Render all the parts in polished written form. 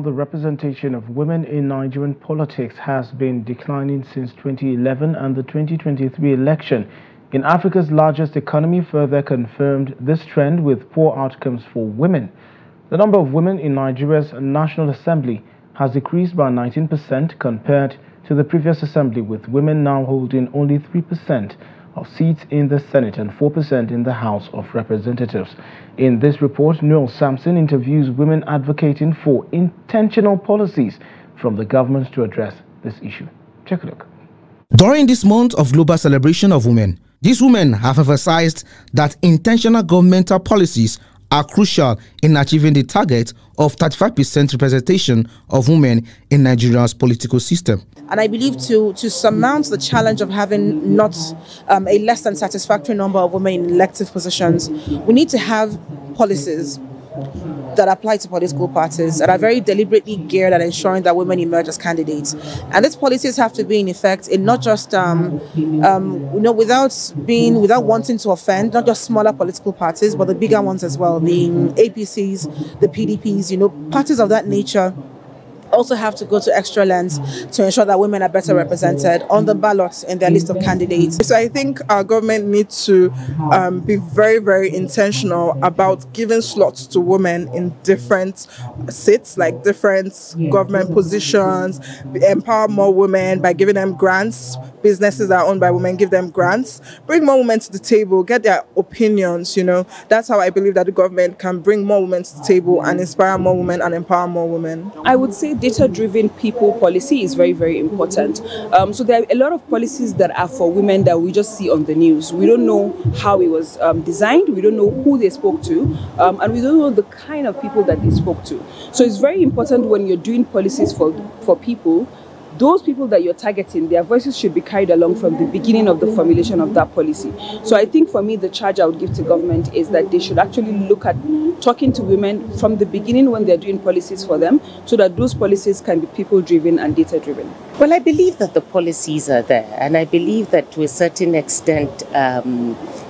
The representation of women in Nigerian politics has been declining since 2011, and the 2023 election in Africa's largest economy further confirmed this trend with poor outcomes for women. The number of women in Nigeria's National Assembly has decreased by 19% compared to the previous assembly, with women now holding only 3% of seats in the Senate and 4% in the House of Representatives. In this report, Noel Samson interviews women advocating for intentional policies from the government to address this issue. Check a look. During this month of global celebration of women, these women have emphasized that intentional governmental policies are crucial in achieving the target of 35% representation of women in Nigeria's political system. And I believe to surmount the challenge of having not a less than satisfactory number of women in elective positions, we need to have policies that apply to political parties that are very deliberately geared at ensuring that women emerge as candidates. And these policies have to be in effect in not just, without wanting to offend, not just smaller political parties, but the bigger ones as well, the APCs, the PDPs, parties of that nature also have to go to extra lengths to ensure that women are better represented on the ballot in their list of candidates. So I think our government needs to be very, very intentional about giving slots to women in different seats, like different government positions, empower more women by giving them grants. Businesses that are owned by women, give them grants, bring more women to the table, get their opinions, That's how I believe that the government can bring more women to the table and inspire more women and empower more women. I would say data-driven people policy is very, very important. So there are a lot of policies that are for women that we just see on the news. We don't know how it was designed, we don't know who they spoke to, and we don't know the kind of people that they spoke to. So it's very important when you're doing policies for people, those people that you're targeting, their voices should be carried along from the beginning of the formulation of that policy. So I think for me, the charge I would give to government is that they should actually look at talking to women from the beginning when they're doing policies for them, so that those policies can be people-driven and data-driven. Well, I believe that the policies are there, and I believe that to a certain extent,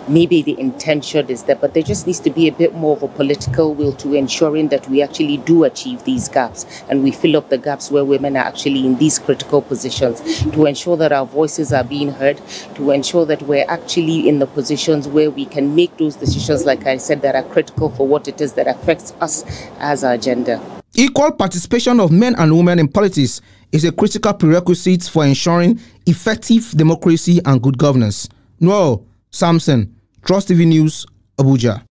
maybe the intention is there, but there just needs to be a bit more of a political will to ensuring that we actually do achieve these gaps and we fill up the gaps where women are actually in these critical positions, to ensure that our voices are being heard, to ensure that we're actually in the positions where we can make those decisions, like I said, that are critical for what it is that affects us as our gender. Equal participation of men and women in politics is a critical prerequisite for ensuring effective democracy and good governance. Noel Samson, Trust TV News, Abuja.